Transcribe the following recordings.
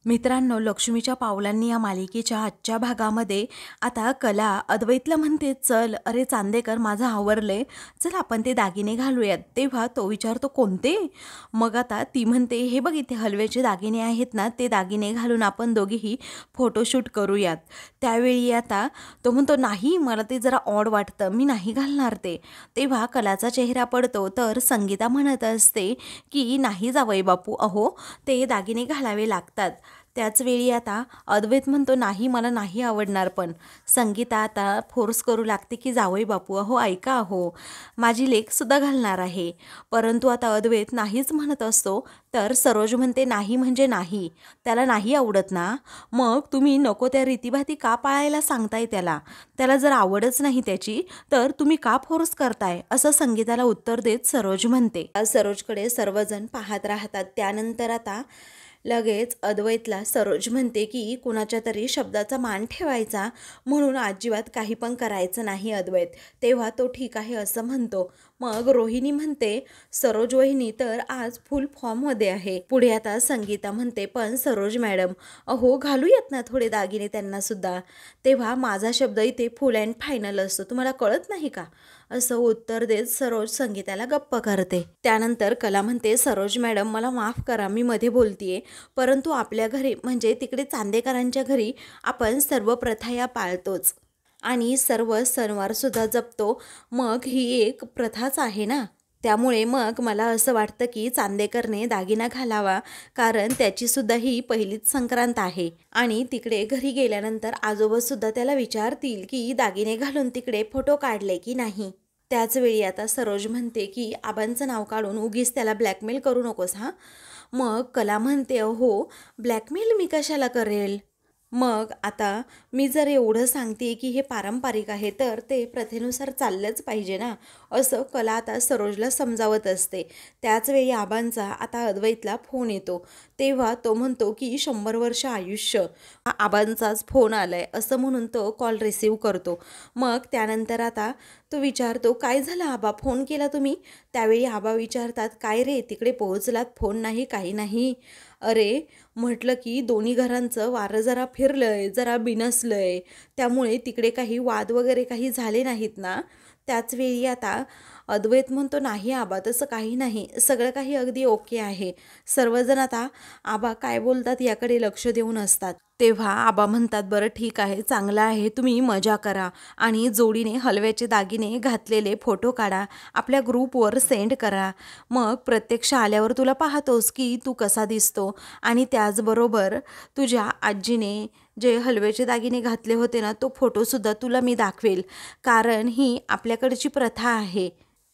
मित्रांनो, लक्ष्मीच्या पावलांनी या मालिकेच्या आजच्या भागामध्ये आता कला अद्वैतला म्हणते, चल अरे चांदेकर, माझं आवरलंय, चल आपण ते दागिने घालूयात. तेव्हा तो विचारतो, कोणते? मग आता ती म्हणते, हे बघ इथे हलव्याचे दागिने आहेत ना, ते दागिने घालून आपण दोघेही फोटोशूट करूयात. त्यावेळी आता तो म्हणतो, नाही, मला ते जरा ऑड वाटतं, मी नाही घालणार ते. तेव्हा कलाचा चेहरा पडतो, तर संगीता म्हणत असते की नाही जावई बापू, अहो ते दागिने घालावे लागतात. त्याच वेळी आता अद्वैत म्हणतो, नाही, मला नाही आवडणार. पण संगीता आता फोर्स करू लागते की जावई बापू, अहो ऐका, अहो माझी लेकसुद्धा घालणार आहे. परंतु आता अद्वैत नाहीच म्हणत असतो, तर सरोज म्हणते, नाही म्हणजे नाही, त्याला नाही आवडत ना, मग तुम्ही नको त्या रीतीभाती का पाळायला सांगताय त्याला? त्याला जर आवडच नाही त्याची, तर तुम्ही का फोर्स करताय, असं संगीताला उत्तर देत सरोज म्हणते. सरोजकडे सर्वजण पाहत राहतात. त्यानंतर आता लगेच अद्वैतला सरोज म्हणते की कुणाच्या तरी शब्दाचा मान ठेवायचा, म्हणून अजिबात काही पण करायचं नाही अद्वैत. तेव्हा तो ठीक आहे असं म्हणतो. मग रोहिणी म्हणते, सरोज वहिनी तर आज फुल फॉर्ममध्ये आहे. पुढे आता संगीता म्हणते, पण सरोज मॅडम, अहो घालूयात ना थोडे दागिने त्यांना सुद्धा. तेव्हा माझा शब्द इथे फुल अँड फायनल असतो, तुम्हाला कळत नाही का, असं उत्तर देत सरोज संगीताला गप्प करते. त्यानंतर कला म्हणते, सरोज मॅडम मला माफ करा, मी मध्ये बोलतीये, परंतु आपल्या घरी म्हणजे तिकडे चांदेकरांच्या घरी आपण सर्व प्रथा या पाळतोच आणि सर्व सणवारसुद्धा जपतो. मग ही एक प्रथाच आहे ना, त्यामुळे मग मला असं वाटतं की चांदेकरने दागिना घालावा, कारण त्याचीसुद्धा ही पहिलीच संक्रांत आहे आणि तिकडे घरी गेल्यानंतर आजोबासुद्धा त्याला विचारतील की दागिने घालून तिकडे फोटो काढले की नाही. त्याचवेळी आता सरोज म्हणते की आबांचं नाव काढून उगीच त्याला ब्लॅकमेल करू नकोस हां. मग कला म्हणते, हो ब्लॅकमेल मी कशाला करेल? मग आता मी जर एवढं सांगते की हे पारंपरिक आहे, तर ते प्रथेनुसार चाललंच पाहिजे ना, असं कला आता सरोजला समजावत असते. त्याचवेळी आबांचा आता अद्वैतला फोन येतो. तेव्हा तो म्हणतो की 100 वर्ष आयुष्य, हा आबांचाच फोन आलाय, असं म्हणून तो कॉल रिसीव करतो. मग त्यानंतर आता तो विचारतो, काय झालं आबा, फोन केला तुम्ही? त्यावेळी आबा विचारतात, काय रे तिकडे पोहोचलात, फोन नाही काही नाही? अरे म्हटलं की दोन्ही घरांचं वारं जरा फिरलंय, जरा बिनसलंय, त्यामुळे तिकडे काही वाद वगैरे काही झाले नाहीत ना. त्याचवेळी आता अद्वैत म्हणतो, नाही आबा तसं काही नाही, सगळं काही अगदी ओके आहे. सर्वजण आता आबा काय बोलतात याकडे लक्ष देऊन असतात. तेव्हा आबा म्हणतात, बरं ठीक आहे, चांगलं आहे, तुम्ही मजा करा आणि जोडीने हलव्याचे दागिने घातलेले फोटो काढा, आपल्या ग्रुपवर सेंड करा. मग प्रत्यक्ष आल्यावर तुला पाहतोस की तू कसा दिसतो. आणि त्याचबरोबर तुझ्या आजीने जे हलव्याचे दागिने घातले होते ना, तो फोटोसुद्धा तुला मी दाखवेल, कारण ही आपल्याकडची प्रथा आहे.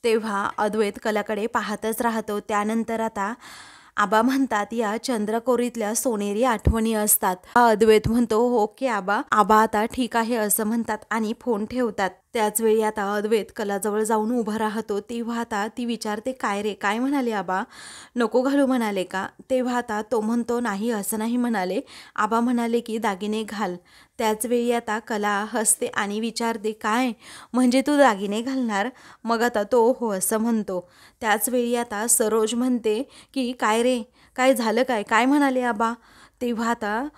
तेव्हा अद्वैत कलाकडे पाहतच राहतो. त्यानंतर आता आबा म्हणतात, या चंद्रकोरीतल्या सोनेरी आठवणी असतात. अद्वैत म्हणतो, ओके आबा. आबा आता ठीक आहे असं म्हणतात आणि फोन ठेवतात. त्याचवेळी आता अद्वैत कलाजवळ जाऊन उभा राहतो. तेव्हा आता ती विचारते, काय रे, काय म्हणाले आबा, नको घालू म्हणाले का? तेव्हा आता तो म्हणतो, नाही असं नाही म्हणाले, आबा म्हणाले की दागिने घाल. त्याचवेळी आता कला हसते आणि विचारते, काय म्हणजे तू दागिने घालणार? मग आता तो हो असं म्हणतो. त्याचवेळी आता सरोज म्हणते की काय रे, काय झालं, काय काय म्हणाले आबा? तेव्हा आता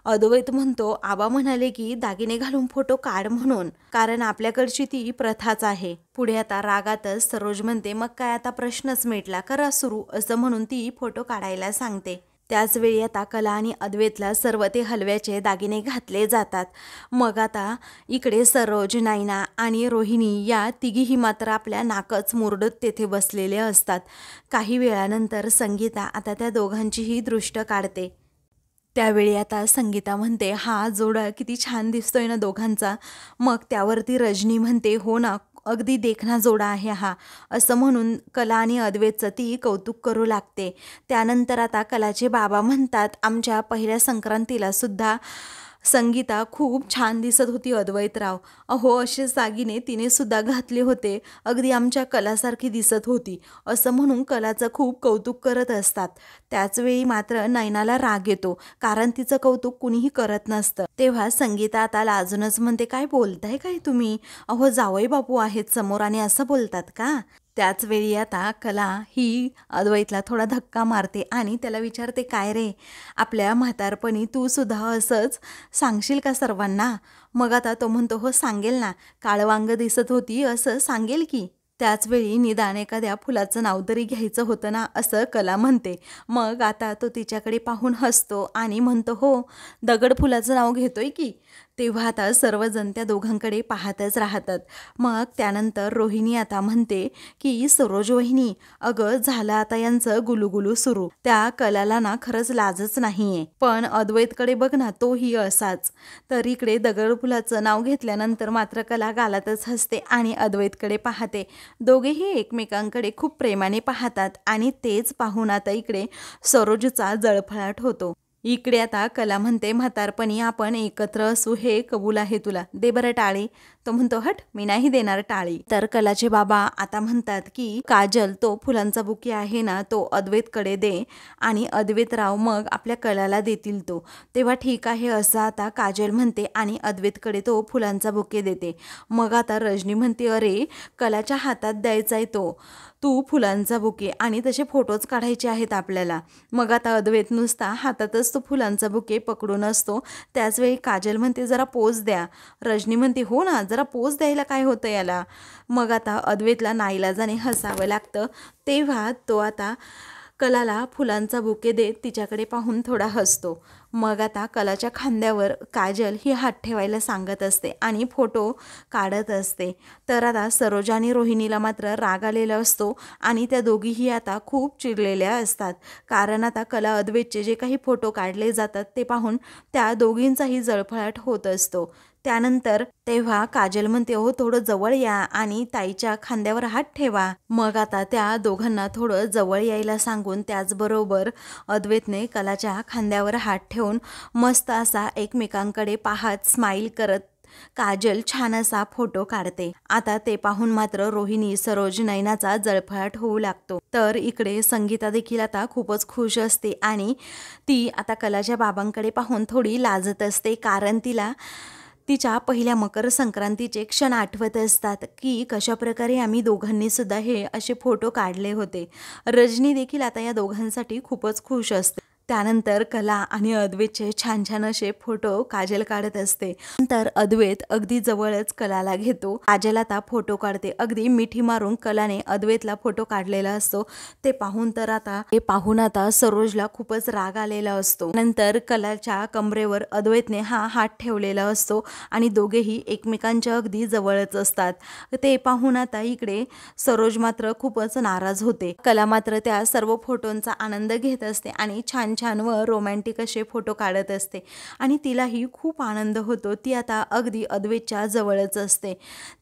अद्वैत म्हणतो, आबा म्हणाले की दागिने घालून फोटो काढ म्हणून, कारण आपल्याकडची ती प्रथाच आहे. पुढे आता रागातच सरोज म्हणते, मग काय आता प्रश्नच मिटला, करा सुरू, असं म्हणून ती फोटो काढायला सांगते. त्याचवेळी आता कला आणि अद्वैतला सर्व ते हलव्याचे दागिने घातले जातात. मग आता इकडे सरोज, नैना आणि रोहिणी या तिघीही मात्र आपल्या नाकच मुरडत तेथे बसलेले असतात. काही वेळानंतर संगीता आता त्या दोघांचीही दृष्ट काढते. त्यावेळी आता संगीता म्हणते, हा जोडा किती छान दिसतोय ना दोघांचा. मग त्यावरती रजनी म्हणते, हो ना, अगदी देखणा जोडा आहे हा, असं म्हणून कला आणि अद्वैतचं ती कौतुक करू लागते. त्यानंतर आता कलाचे बाबा म्हणतात, आमच्या पहिल्या संक्रांतीला सुद्धा संगीता खूप छान दिसत होती अद्वैतराव, अहो असे दागिने तिने सुद्धा घातले होते, अगदी आमच्या कलासारखी दिसत होती, असं म्हणून कलाचं खूप कौतुक करत असतात. त्याचवेळी मात्र नैनाला राग येतो, कारण तिचं कौतुक कुणीही करत नसतं. तेव्हा संगीता आता लाजूनच म्हणते, काय बोलताय काय तुम्ही, अहो जावई बापू आहेत समोर आणि असं बोलतात का? त्याच वेळी आता कला ही अद्वैतला थोडा धक्का मारते आणि त्याला विचारते, काय रे, आपल्या म्हातारपणी तू सुद्धा असंच सांगशील का सर्वांना? मग आता तो म्हणतो, हो सांगेल ना, काळवांग दिसत होती असं सांगेल की. त्याचवेळी निदान एखाद्या फुलाचं नाव तरी घ्यायचं होतं ना, असं कला म्हणते. मग आता तो तिच्याकडे पाहून हसतो आणि म्हणतो, हो, दगड फुलाचं नाव घेतोय की. तेव्हा आता सर्वजण त्या दोघांकडे पाहतच राहतात. मग त्यानंतर रोहिणी आता म्हणते की सरोज वहिनी, अगं झालं आता यांचं गुलुगुलू सुरू. त्या कलाला ना खरंच लाजच नाहीये, पण अद्वैतकडे बघ ना, तोही असाच. तर इकडे दगड फुलाचं नाव घेतल्यानंतर मात्र कला गालातच हसते आणि अद्वैतकडे पाहते. दोघेही एकमेकांकडे खूप प्रेमाने पाहतात आणि तेच पाहून आता इकडे सरोजचा जळफळाट होतो. इकडे आता कला म्हणते, म्हातारपणी आपण एकत्र असू हे कबूल आहे तुला, दे बरं टाळी. तो म्हणतो, हट, मी नाही देणार टाळी. तर कलाचे बाबा आता म्हणतात की काजल, तो फुलांचा बुके आहे ना, तो अद्वैतकडे दे आणि अद्वैतराव मग आपल्या कलाला देतील तो. तेव्हा ठीक आहे असं आता काजल म्हणते आणि अद्वैतकडे तो फुलांचा बुके देते. मग आता रजनी म्हणते, अरे कलाच्या हातात द्यायचा आहे तो तू फुलांचा बुके आणि तसे फोटोज काढायचे आहेत आपल्याला. मग आता अद्वैत नुसता हातातच तो फुलांचा बुके पकडून असतो. त्याचवेळी काजल म्हणते, जरा पोज द्या. रजनी म्हणते, हो ना, जरा पोज द्यायला काय होतं याला. मग आता अद्वैतला नाईलाजाने हसावं लागतं. तेव्हा तो आता कलाला फुलांचा बुके देत तिच्याकडे पाहून थोडा हसतो. मग आता कलाच्या खांद्यावर काजल ही हात ठेवायला सांगत असते आणि फोटो काढत असते. तर आता सरोज आणि रोहिणीला मात्र राग आलेला असतो आणि त्या दोघीही आता खूप चिडलेल्या असतात. कारण आता कला अद्वैतचे जे काही फोटो काढले जातात ते पाहून त्या दोघींचाही जळफळाट होत असतो. त्यानंतर तेव्हा काजल म्हणते, हो थोडं जवळ या आणि ताईच्या खांद्यावर हात ठेवा. मग आता त्या दोघांना थोडं जवळ यायला सांगून त्याचबरोबर अद्वैतने कलाच्या खांद्यावर हात ठेवून मस्त असा एकमेकांकडे पाहत स्माईल करत काजल छान असा फोटो काढते. आता ते पाहून मात्र रोहिणी, सरोज, नयनाचा जळफळाट होऊ लागतो. तर इकडे संगीता देखील आता खूपच खुश असते आणि ती आता कलाच्या बाबांकडे पाहून थोडी लाजत असते. कारण तिला तिच्या पहिल्या मकर संक्रांतीचे क्षण आठवत असतात की कशाप्रकारे आम्ही दोघांनी सुद्धा हे असे फोटो काढले होते. रजनी देखील आता या दोघांसाठी खूपच खुश असते. त्यानंतर कला आणि अद्वैतचे छान छान असे फोटो काजल काढत असते. नंतर अद्वैत अगदी जवळच कलाला घेतो. काजल आता फोटो काढते. अगदी मिठी मारून कलाने अद्वैतला फोटो काढलेला असतो. ते पाहून आता सरोजला खूपच राग आलेला असतो. नंतर कलाच्या कमरेवर अद्वैतने हा हात ठेवलेला असतो आणि दोघेही एकमेकांच्या अगदी जवळच असतात. ते पाहून आता इकडे सरोज मात्र खूपच नाराज होते. कला मात्र त्या सर्व फोटोंचा आनंद घेत असते आणि छान छान व रोमॅन्टिक असे फोटो काढत असते आणि तिलाही खूप आनंद होतो. ती आता अगदी अद्वैतच्या जवळच असते.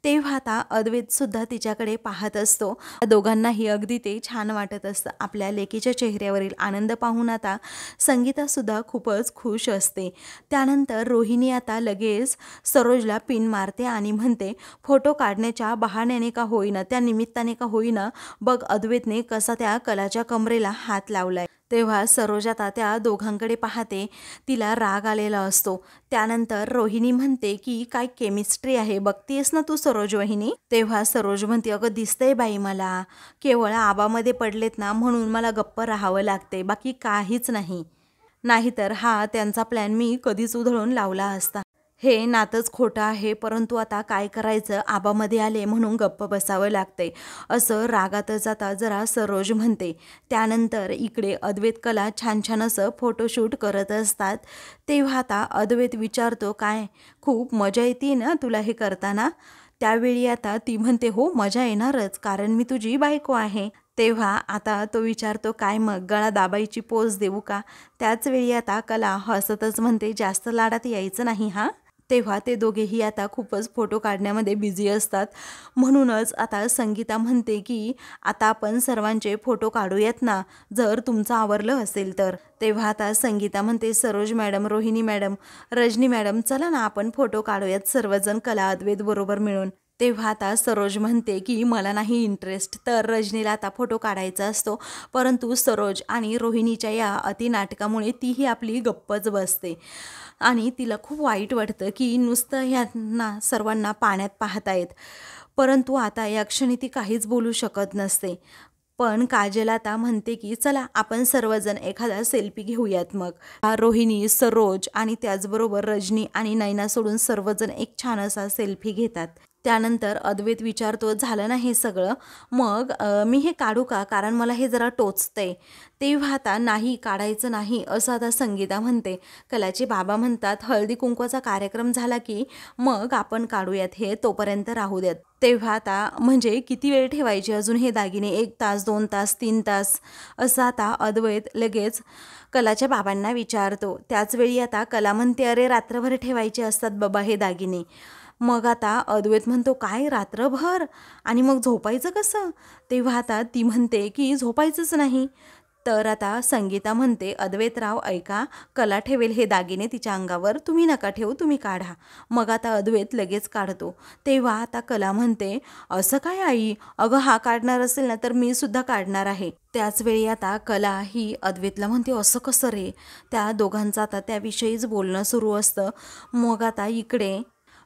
तेव्हा आता अद्वैत सुद्धा तिच्याकडे पाहत असतो. दोघांनाही अगदी ते छान वाटत असतं. आपल्या लेकीच्या चेहऱ्यावरील आनंद पाहून आता संगीता सुद्धा खूपच खुश असते. त्यानंतर रोहिणी आता लगेच सरोजला पिन मारते आणि म्हणते, फोटो काढण्याच्या बहाण्याने का होईना, त्या निमित्ताने का होईना, बघ अद्वैतने कसा त्या कलाच्या कमरेला हात लावलाय. तेव्हा सरोज आता त्या दोघांकडे पाहते. तिला राग आलेला असतो. त्यानंतर रोहिणी म्हणते की काय केमिस्ट्री आहे बघतीयस ना तू सरोज वहिनी. तेव्हा सरोज म्हणते, अगं दिसतंय बाई मला, केवळ आबामध्ये पडलेत ना म्हणून मला गप्प राहावं लागते, बाकी काहीच नाही. नाहीतर हा त्यांचा प्लॅन मी कधीच उधळून लावला असता. हे नातंच खोटं आहे, परंतु आता काय करायचं, आबामध्ये आले म्हणून गप्प बसावं लागते, असं रागातच आता जरा सरोज म्हणते. त्यानंतर इकडे अद्वैत कला छान छान असं फोटोशूट करत असतात. तेव्हा आता अद्वैत विचारतो, काय खूप मजा येते ना तुला हे करताना. त्यावेळी आता ती म्हणते, हो मजा येणारच, कारण मी तुझी बायको आहे. तेव्हा आता तो विचारतो, काय मग गळा दाबायची पोज देऊ का. त्याचवेळी आता कला हसतच म्हणते, जास्त लाडात यायचं नाही हा. तेव्हा ते दोघेही आता खूपच फोटो काढण्यामध्ये बिझी असतात. म्हणूनच आता संगीता म्हणते की आता आपण सर्वांचे फोटो काढूयात ना, जर तुमचं आवरलं असेल तर. तेव्हा आता संगीता म्हणते, Saroj madam, Rohini madam, Rajani madam, चला ना आपण फोटो काढूयात सर्वजण कला अद्वैत बरोबर मिळून. तेव्हा आता सरोज म्हणते की मला नाही इंटरेस्ट. तर रजनीला आता फोटो काढायचा असतो, परंतु सरोज आणि रोहिणीच्या या अतिनाटकामुळे तीही आपली गप्पच बसते आणि तिला खूप वाईट वाटतं की नुसतं ह्यांना सर्वांना पाण्यात पाहतायत. परंतु आता या क्षणी ती काहीच बोलू शकत नसते. पण काजल आता म्हणते की चला आपण सर्वजण एखादा सेल्फी घेऊयात मग. रोहिणी, सरोज आणि त्याचबरोबर रजनी आणि नैना सोडून सर्वजण एक छान असा सेल्फी घेतात. त्यानंतर अद्वैत विचारतो झालं ना हे सगळं, मग मी हे काढू का, कारण मला हे जरा टोचतंय. तेव्हा आता नाही काढायचं नाही असं आता संगीता म्हणते. कलाचे बाबा म्हणतात हळदी कुंकवाचा कार्यक्रम झाला की मग आपण काढूयात, हे तोपर्यंत राहू द्यात. तेव्हा आता म्हणजे किती वेळ ठेवायचे अजून हे दागिने, 1 तास 2 तास 3 तास असं आता अद्वैत लगेच कलाच्या बाबांना विचारतो. त्याचवेळी आता कला म्हणते अरे रात्रभर ठेवायचे असतात बाबा हे दागिने. मग आता अद्वैत म्हणतो काय रात्रभर, आणि मग झोपायचं कसं? तेव्हा आता ती म्हणते की झोपायचंच नाही. तर आता संगीता म्हणते अद्वैतराव ऐका, कला ठेवेल हे दागिने तिच्या अंगावर, तुम्ही नका ठेवू, तुम्ही काढा. मग आता अद्वैत लगेच काढतो. तेव्हा आता कला म्हणते असं काय आई, अगं हा काढणार असेल ना तर मी सुद्धा काढणार आहे. त्याचवेळी आता कला ही अद्वैतला म्हणते असं कसं रे. त्या दोघांचं आता त्याविषयीच बोलणं सुरू असतं. मग आता इकडे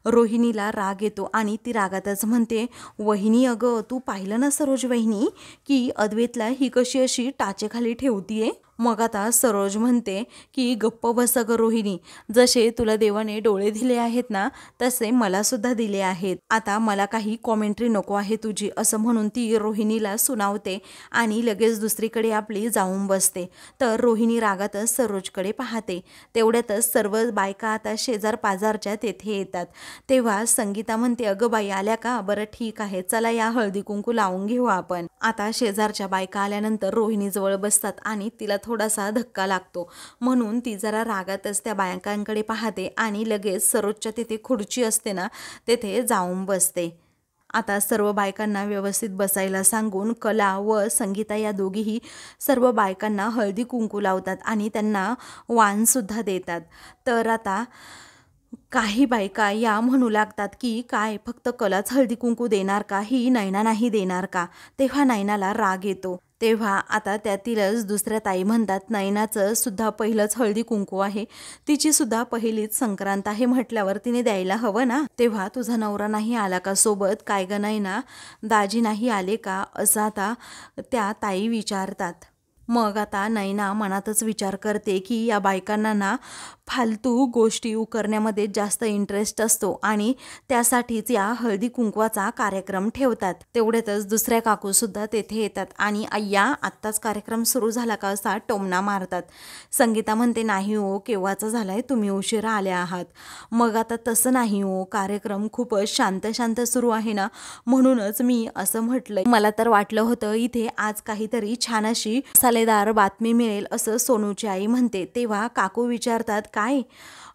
रोहिणीला राग येतो आणि ती रागातच म्हणते वहिनी अगं तू पाहिलं ना सरोज वहिनी की अद्वैतला ही कशी अशी टाचेखाली ठेवतीये. मग आता सरोज म्हणते की गप्प बस अगं रोहिणी, जसे तुला देवाने डोळे दिले आहेत ना तसे मला सुद्धा दिले आहेत, आता मला काही कॉमेंट्री नको आहे तुझी, असं म्हणून ती रोहिणीला सुनावते आणि लगेच दुसरीकडे आपली जाऊन बसते. तर रोहिणी रागातच सरोजकडे पाहते. तेवढ्यातच सर्व बायका आता शेजार पाजारच्या तेथे येतात. तेव्हा संगीता म्हणते अगं बाई आल्या का, बरं ठीक आहे चला या हळदी कुंकू लावून घेऊ आपण. आता शेजारच्या बायका आल्यानंतर रोहिणीजवळ बसतात आणि तिला थोडासा धक्का लागतो, म्हणून ती जरा रागातच त्या बायकांकडे पाहते आणि लगेच सरोजच्या तिथे खुर्ची असते ना तेथे जाऊन बसते. आता सर्व बायकांना व्यवस्थित बसायला सांगून कला व संगीता या दोघीही सर्व बायकांना हळदी कुंकू लावतात आणि त्यांना वाणसुद्धा देतात. तर आता काही बायका या म्हणू लागतात की काय फक्त कलाच हळदी कुंकू देणार का, ही नैना नाही देणार का. तेव्हा नैनाला राग येतो. तेव्हा आता त्यातीलच दुसऱ्या ताई म्हणतात नैनाचं सुद्धा पहिलंच हळदी कुंकू आहे, तिची सुद्धा पहिलीच संक्रांत आहे म्हटल्यावर तिने द्यायला हवं ना. तेव्हा तुझा नवरा नाही आला का सोबत, काय ग नैना दाजी नाही आले का, असं आता त्या ताई विचारतात. मग आता नैना मनातच विचार करते की या बायकांना ना फालतू गोष्टी करण्यामध्ये जास्त इंटरेस्ट असतो आणि त्यासाठीच या हळदी कुंकवाचा कार्यक्रम ठेवतात. तेवढ्यातच दुसऱ्या काकूसुद्धा तेथे येतात आणि अय्या आत्ताच कार्यक्रम सुरू झाला का असा टोमणा मारतात. संगीता म्हणते नाही हो केव्हाचा झालाय, तुम्ही उशिरा आल्या आहात. मग आता तसं नाही हो, कार्यक्रम खूपच शांत शांत सुरू आहे ना, म्हणूनच मी असं म्हटलं. मला तर वाटलं होतं इथे आज काहीतरी छान अशी मसालेदार बातमी मिळेल असं सोनूची आई म्हणते. तेव्हा काकू विचारतात काय,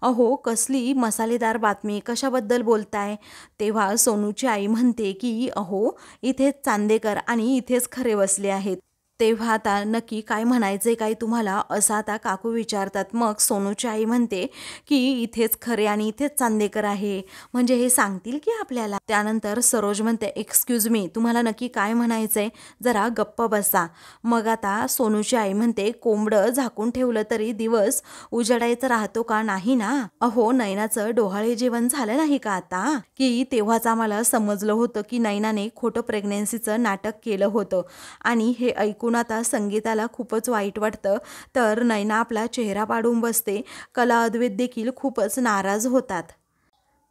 अहो कसली मसालेदार बातमी, कशाबद्दल बोलताय. तेव्हा सोनूची आई म्हणते की अहो इथेच चांदेकर आणि इथेच खरे बसले आहेत. तेव्हा आता नक्की काय म्हणायचंय काय तुम्हाला, असं आता काकू विचारतात. मग सोनूची आई म्हणते की इथेच खरे आणि इथेच चांदेकर आहे, म्हणजे हे सांगतील की आपल्याला. त्यानंतर सरोज म्हणते एक्सक्यूज मी, तुम्हाला नक्की काय म्हणायचंय, जरा गप्प बसा. मग आता सोनूची आई म्हणते कोंबडं झाकून ठेवलं तरी दिवस उजडायचं राहतो का, नाही ना. अहो नैनाचं डोहाळे जेवण झालं नाही का आता, की तेव्हाच आम्हाला समजलं होतं की नैनाने खोटं प्रेग्नेन्सीचं नाटक केलं होतं. आणि हे ऐकून आता संगीताला खूपच वाईट वाटतं. तर नैना आपला चेहरा पाडून बसते. कला अद्वैत देखील खूपच नाराज होतात.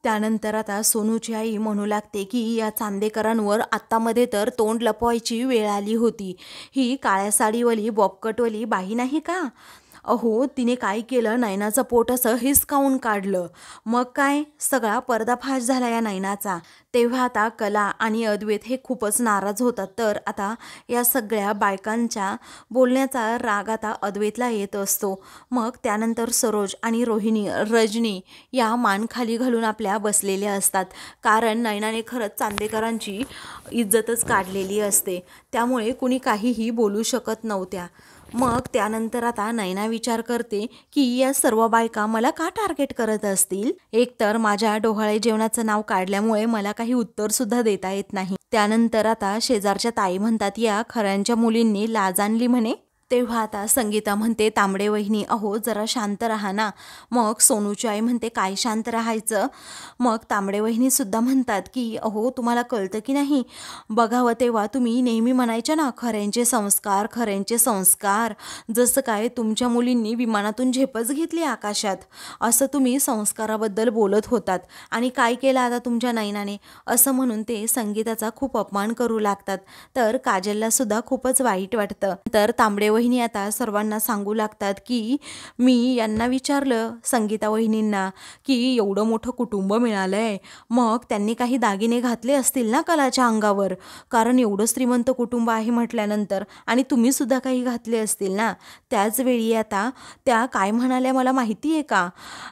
त्यानंतर आता सोनूची आई म्हणू लागते की या चांदेकरांवर आत्तामध्ये तर तोंड लपवायची वेळ आली होती. ही काळ्या साडीवाली बॉबकटवाली बाई नाही का, अहो तिने काय केलं, नैनाचं पोट असं हिसकावून काढलं. मग काय सगळा पर्दाफाश झाला या नैनाचा. तेव्हा आता कला आणि अद्वैत हे खूपच नाराज होतात. तर आता या सगळ्या बायकांच्या बोलण्याचा राग आता अद्वैतला येत असतो. मग त्यानंतर सरोज आणि रोहिणी रजनी या मान खाली घालून आपल्या बसलेल्या असतात, कारण नैनाने खरंच चांदेकरांची इज्जतच काढलेली असते, त्यामुळे कुणी काहीही बोलू शकत नव्हत्या. मग त्यानंतर आता नैना विचार करते की या सर्व बायका मला का टार्गेट करत असतील. एकतर माझ्या डोहाळे जेवणाचं नाव काढल्यामुळे मला काही उत्तर सुद्धा देता येत नाही. त्यानंतर आता शेजारच्या ताई म्हणतात या खऱ्यांच्या मुलींनी लाज आणली म्हणे. तेव्हा आता संगीता म्हणते, तांबडे वहिनी अहो जरा शांत राहा ना. मग सोनूची आई म्हणते, काय शांत राहायचं. मग तांबडे वहिनी सुद्धा म्हणतात की अहो तुम्हाला कळतं की नाही, बघावं तेव्हा तुम्ही नेहमी म्हणायच्या ना, खऱ्यांचे संस्कार खऱ्यांचे संस्कार, जसं काय तुमच्या मुलींनी विमानातून झेपच घेतली आकाशात, असं तुम्ही संस्काराबद्दल बोलत होतात. आणि काय केलं आता तुमच्या नयनाने, असं म्हणून ते संगीताचा खूप अपमान करू लागतात. तर काजलला सुद्धा खूपच वाईट वाटतं. तर तांबडे वहिनी आता सर्वांना सांगू लागतात की मी यांना विचारलं संगीता वहिनींना की एवढं मोठं कुटुंब मिळालंय, मग त्यांनी काही दागिने घातले असतील ना कलाच्या अंगावर, कारण एवढं श्रीमंत कुटुंब आहे म्हटल्यानंतर, आणि तुम्ही सुद्धा काही घातले असतील ना. त्याच वेळी आता त्या काय म्हणाल्या मला माहिती आहे का,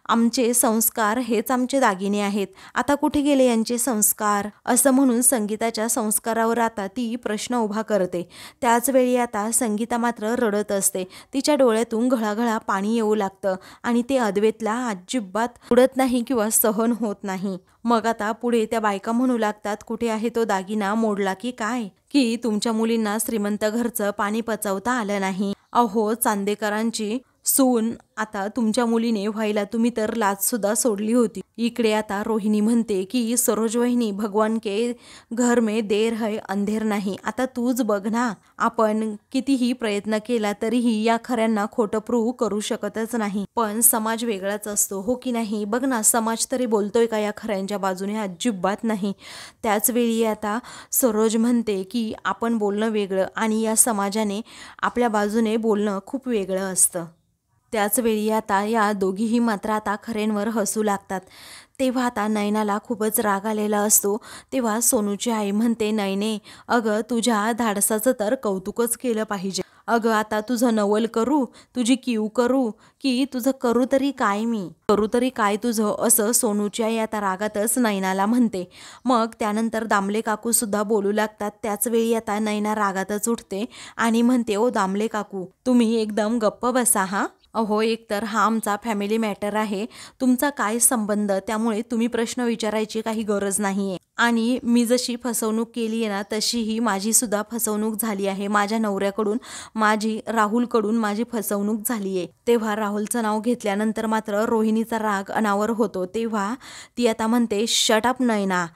आमचे संस्कार हेच आमचे दागिने आहेत, आता कुठे गेले यांचे संस्कार, असं म्हणून संगीताच्या संस्कारावर आता ती प्रश्न उभा करते. त्याच वेळी आता संगीता मात्र रडत असते. तिच्या डोळ्यातून घळाघळा पाणी येऊ लागतं आणि ते अद्वैतला अजिबात उडत नाही किंवा सहन होत नाही. मग आता पुढे त्या बायका म्हणू लागतात, कुठे आहे तो दागिना, मोडला की काय, की तुमच्या मुलींना श्रीमंत घरचं पाणी पचवता आलं नाही. अहो चांदेकरांची सून आता तुमच्या मुलीने व्हायला तुम्ही तर लाज सुद्धा सोडली होती. इकडे आता रोहिणी म्हणते की सरोज वहिनी, भगवान के घर में देर है अंधेर नाही. आता तूच बघ ना, आपण कितीही प्रयत्न केला तरीही या खऱ्यांना खोटं प्रूव्ह करू शकतच नाही. पण समाज वेगळाच असतो, हो की नाही. बघ ना, समाज तरी बोलतोय का या खऱ्यांच्या बाजूने, अजिबात नाही. त्याच वेळी आता सरोज म्हणते की आपण बोलणं वेगळं आणि या समाजाने आपल्या बाजूने बोलणं खूप वेगळं असतं. त्याच वेळी आता या दोघीही मात्र आता खरेंवर हसू लागतात. तेव्हा आता नयनाला खूपच राग आलेला असतो. तेव्हा सोनूची आई म्हणते, नयने अगं तुझ्या धाडसाचं तर कौतुकच केलं पाहिजे. अगं आता तुझं नवल करू, तुझी कीव करू, की तुझं करू तरी काय, मी करू तरी काय तुझं, असं सोनूची आई आता रागातच नयनाला म्हणते. मग त्यानंतर दामले काकू सुद्धा बोलू लागतात. त्याच वेळी आता नयना रागातच उठते आणि म्हणते, ओ दामले काकू तुम्ही एकदम गप्प बसा हा. अहो एकतर हा आमचा फॅमिली मॅटर आहे, तुमचा काय संबंध, त्यामुळे तुम्ही प्रश्न विचारायची काही गरज नाहीये. आणि मी जशी फसवणूक केली आहे ना, तशीही माझी सुद्धा फसवणूक झाली आहे. माझ्या नवऱ्याकडून राहुलकडून माझी फसवणूक झाली आहे. तेव्हा राहुलचं नाव घेतल्यानंतर मात्र रोहिणीचा राग अनावर होतो. तेव्हा ती आता म्हणते, शट अप नयना.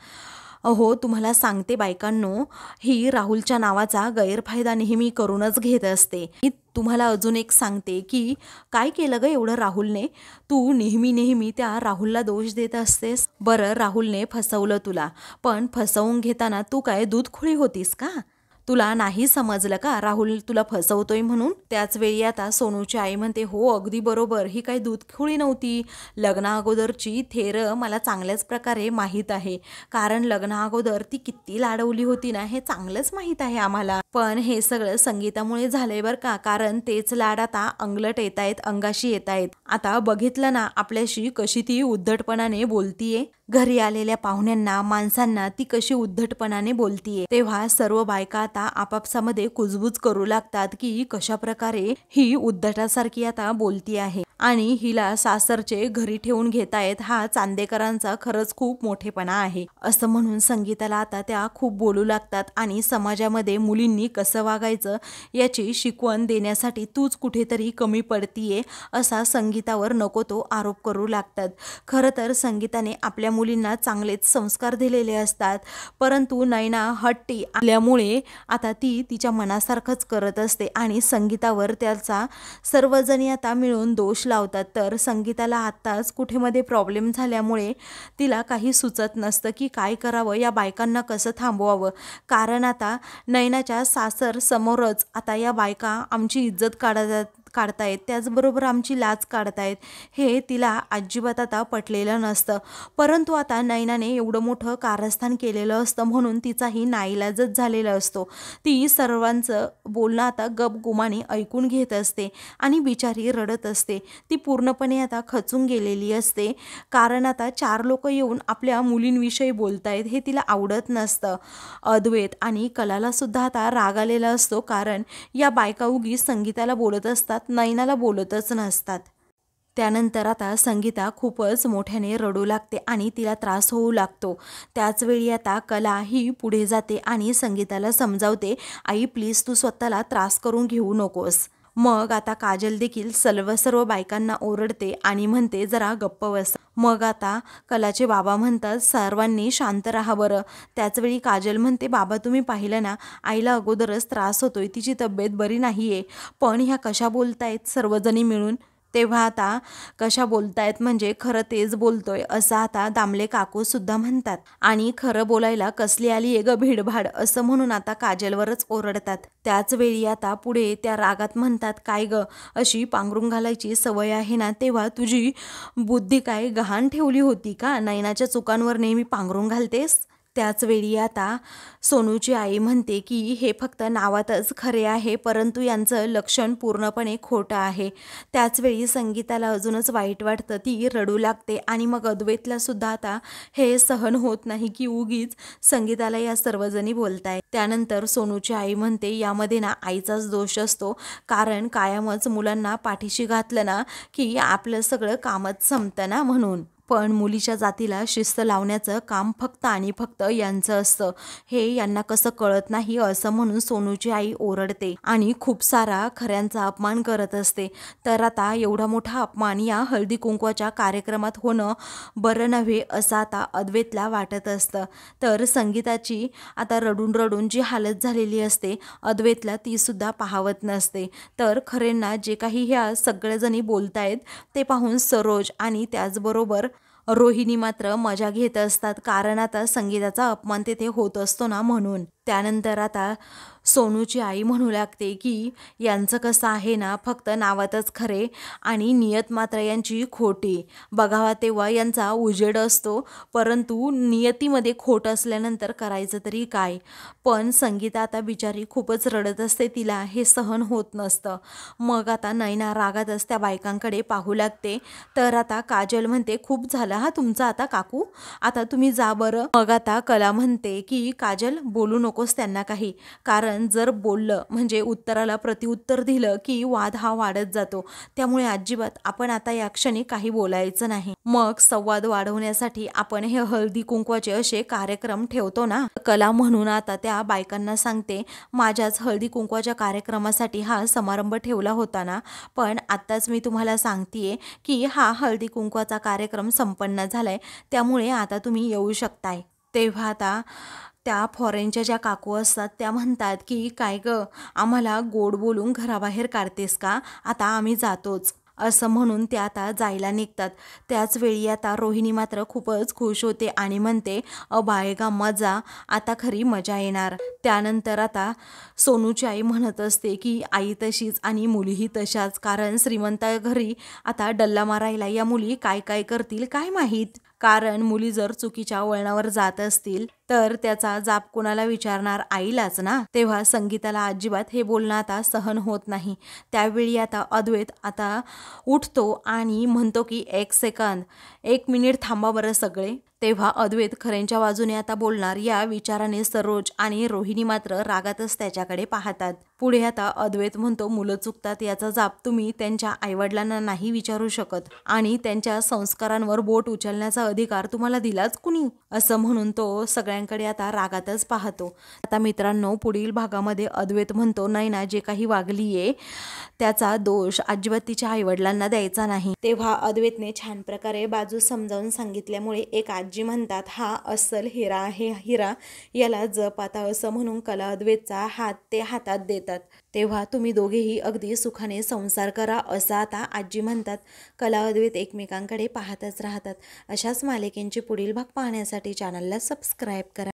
अहो तुम्हाला सांगते बायकांनो, ही राहुलच्या नावाचा गैरफायदा नेहमी करूनच घेत असते. मी तुम्हाला अजून एक सांगते की काय केलं ग एवढं राहुलने, तू नेहमी नेहमी त्या राहुलला दोष देत असतेस. बरं राहुलने फसवलं तुला, पण फसवून घेताना तू काय दूधखोळी होतीस का, तुला नाही समजलं का राहुल तुला फसवतोय म्हणून. त्याच वेळी आता सोनूची आई म्हणते, हो अगदी बरोबर, ही काही दूधखोळी नव्हती. लग्ना अगोदरची थेर मला चांगल्याच प्रकारे माहीत आहे, कारण लग्ना अगोदर ती किती लाडवली होती ना, हे चांगलंच माहीत आहे आम्हाला. पण हे सगळं संगीतामुळे झालंय बरं का, कारण तेच लाड आता अंगलट येत आहेत, अंगाशी येत आहेत. आता बघितलं ना आपल्याशी कशी ती उद्धटपणाने बोलतीये, घरी आलेल्या पाहुण्यांना माणसांना ती कशी उद्धटपणाने बोलतीये. तेव्हा सर्व बायका आता आपापसामध्ये कुजबूज करू लागतात की कशा प्रकारे ही उद्धटासारखी आता बोलती आहे आणि हिला सासरचे घरी ठेवून घेतायत, हा चांदेकरांचा खरंच खूप मोठेपणा आहे, असं म्हणून संगीताला आता त्या खूप बोलू लागतात. आणि समाजामध्ये मुलींनी कसं वागायचं याची शिकवण देण्यासाठी तूच कुठेतरी कमी पडतीये, असा संगीतावर नको तो आरोप करू लागतात. खरं तर संगीताने आपल्या मुलींना चांगलेच संस्कार दिलेले असतात, परंतु नयना हट्टी आल्यामुळे आता ती तिच्या मनासारखंच करत असते आणि संगीतावर त्याचा सर्वजणी आता मिळून दोष लावतात. तर संगीताला आत्ताच कुठे मध्ये प्रॉब्लेम झाल्यामुळे तिला काही सुचत नसतं की काय करावं, या बायकांना कसं थांबवावं. कारण आता नयनाच्या सासर समोरच आता या बायका आमची इज्जत काढतायत, त्याचबरोबर आमची लाज काढतायत, हे तिला अजिबात आता पटलेलं नसतं. परंतु आता नयनाने एवढं मोठं कारस्थान केलेलं असतं म्हणून तिचाही नाईलाजच झालेला असतो. ती सर्वांचं बोलणं आता गपगुमाने ऐकून घेत असते आणि बिचारी रडत असते. ती पूर्णपणे आता खचून गेलेली असते, कारण आता 4 लोक येऊन आपल्या मुलींविषयी बोलतायत हे तिला आवडत नसतं. अद्वैत आणि कलाला सुद्धा आता राग आलेला असतो, कारण या बायका उगीच संगीताला बोलत असतात, नयनाला बोलतच नसतात. त्यानंतर आता संगीता खूपच मोठ्याने रडू लागते आणि तिला त्रास होऊ लागतो. त्याच वेळी आता कला ही पुढे जाते आणि संगीताला समजावते, आई प्लीज तू स्वतःला त्रास करून घेऊ नकोस. मग आता काजल देखील सर्व बायकांना ओरडते आणि म्हणते जरा गप्प बस. मग आता कलाचे बाबा म्हणतात सर्वांनी शांत राहा बरं. त्याचवेळी काजल म्हणते बाबा तुम्ही पाहिलं ना, आईला अगोदरच त्रास होतोय, तिची तब्येत बरी नाहीये, पण ह्या कशा बोलतायत सर्वजणी मिळून. तेव्हा आता कशा बोलतायत म्हणजे खरं तेच बोलतोय असं आता दामले काकू सुद्धा म्हणतात. आणि खरं बोलायला कसली आली आहे ग भीडभाड असं म्हणून आता काजलवरच ओरडतात. त्याच वेळी आता पुढे त्या रागात म्हणतात काय ग अशी पांघरून घालायची सवय आहे ना, तेव्हा तुझी बुद्धी काय गहाण ठेवली होती का, नयनाच्या चुकांवर नेहमी पांघरून घालतेस. त्याच वेळी आता सोनूची आई म्हणते की हे फक्त नावातच खरे आहे, परंतु यांचं लक्षण पूर्णपणे खोटं आहे. त्याचवेळी संगीताला अजूनच वाईट वाटतं, ती रडू लागते आणि मग अद्वैतला सुद्धा आता हे सहन होत नाही की उगीच संगीताला या सर्वजणी बोलताय. त्यानंतर सोनूची आई म्हणते यामध्ये ना आईचाच दोष असतो, कारण कायमच मुलांना पाठीशी घातलं ना की आपलं सगळं कामच संपतं ना म्हणून. पण मुलीच्या जातीला शिस्त लावण्याचं काम फक्त आणि फक्त यांचं असतं, हे यांना कसं कळत नाही असं म्हणून सोनूची आई ओरडते आणि खूप सारा खऱ्यांचा अपमान करत असते. तर आता एवढा मोठा अपमान या हळदी कुंकवाच्या कार्यक्रमात होणं बरं नव्हे असं आता अद्वैतला वाटत असतं. तर संगीताची आता रडून रडून जी हालत झालेली असते अद्वैतला ती सुद्धा पाहावत नसते. तर खरेंना जे काही ह्या सगळेजणी बोलतायत ते पाहून सरोज आणि त्याचबरोबर रोहिणी मात्र मजा घेत असतात, कारण आता संगीताचा अपमान तेथे होत असतो ना म्हणून. त्यानंतर आता सोनूची आई म्हणू लागते की यांचं कसं आहे ना, फक्त नावातच खरे आणि नियत मात्र यांची खोटी. बघावा तेव्हा यांचा उजेड असतो, परंतु नियतीमध्ये खोट असल्यानंतर करायचं तरी काय. पण संगीता आता बिचारी खूपच रडत असते, तिला हे सहन होत नसतं. मग आता नयना रागातच त्या बायकांकडे पाहू लागते. तर आता काजल म्हणते खूप झालं हा तुमचं आता काकू, आता तुम्ही जा बरं. मग आता कला म्हणते की काजल बोलू नकोस त्यांना काही, कारण जर बोललं म्हणजे उत्तराला प्रतिउत्तर दिलं की वाद हा वाढत जातो, त्यामुळे अजिबात आपण आता या क्षणी काही बोलायचं नाही. मग संवाद वाढवण्यासाठी आपण हे हळदी कुंकवाचे असे कार्यक्रम ठेवतो ना. कला म्हणून आता त्या बायकांना सांगते माझ्याच हळदी कुंकवाच्या कार्यक्रमासाठी हा समारंभ ठेवला होता ना, पण आत्ताच मी तुम्हाला सांगतेय की हा हळदी कुंकवाचा कार्यक्रम संपन्न झालाय, त्यामुळे आता तुम्ही येऊ शकताय. तेव्हा आता त्या फॉरेनच्या ज्या काकू असतात त्या म्हणतात की काय ग आम्हाला गोड बोलून घराबाहेर काढतेस का, आता आम्ही जातोच असं म्हणून त्या आता जायला निघतात. त्याच वेळी आता रोहिणी मात्र खूपच खुश होते आणि म्हणते अबायगा मजा, आता खरी मजा येणार. त्यानंतर आता सोनूची आई म्हणत असते की आई तशीच आणि मुलीही तशाच, कारण श्रीमंत घरी आता डल्ला मारायला या मुली काय काय करतील काय माहीत. कारण मुली जर चुकीच्या वळणावर जात असतील तर त्याचा जाब कोणाला विचारणार, आईलाच ना. तेव्हा संगीताला अजिबात हे बोलणं आता सहन होत नाही. त्यावेळी आता अद्वैत आता उठतो आणि म्हणतो की एक सेकंद, 1 मिनिट थांबा बरं सगळे. तेव्हा अद्वैत खऱ्यांच्या बाजूने आता बोलणार या विचाराने सरोज आणि रोहिणी मात्र रागातच त्याच्याकडे पाहतात. पुढे आता अद्वैत म्हणतो मुलं चुकतात याचा जाब तुम्ही त्यांच्या आईवडिलांना नाही विचारू शकत आणि त्यांच्या संस्कारांवर बोट उचलण्याचा अधिकार तुम्हाला दिलाच कुणी, असं म्हणून तो सगळ्यांकडे आता रागातच पाहतो. आता मित्रांनो पुढील भागामध्ये अद्वैत म्हणतो नयना जे काही वागलीये त्याचा दोष अजिबात तिच्या आईवडिलांना द्यायचा नाही. तेव्हा अद्वैतने छान प्रकारे बाजू समजावून सांगितल्यामुळे एक आजी म्हणतात हा अस्सल हिरा आहे, हिरा याला जप आता असं म्हणून कला अद्वैतचा हात ते हातात देतात. तेव्हा तुम्ही दोघेही अगदी सुखाने संसार करा असं आता आजी म्हणतात. कला अद्वैत एकमेकांकडे पाहतच राहतात. अशाच मालिकेंचे पुढील भाग पाहण्यासाठी चॅनलला सबस्क्राईब करा.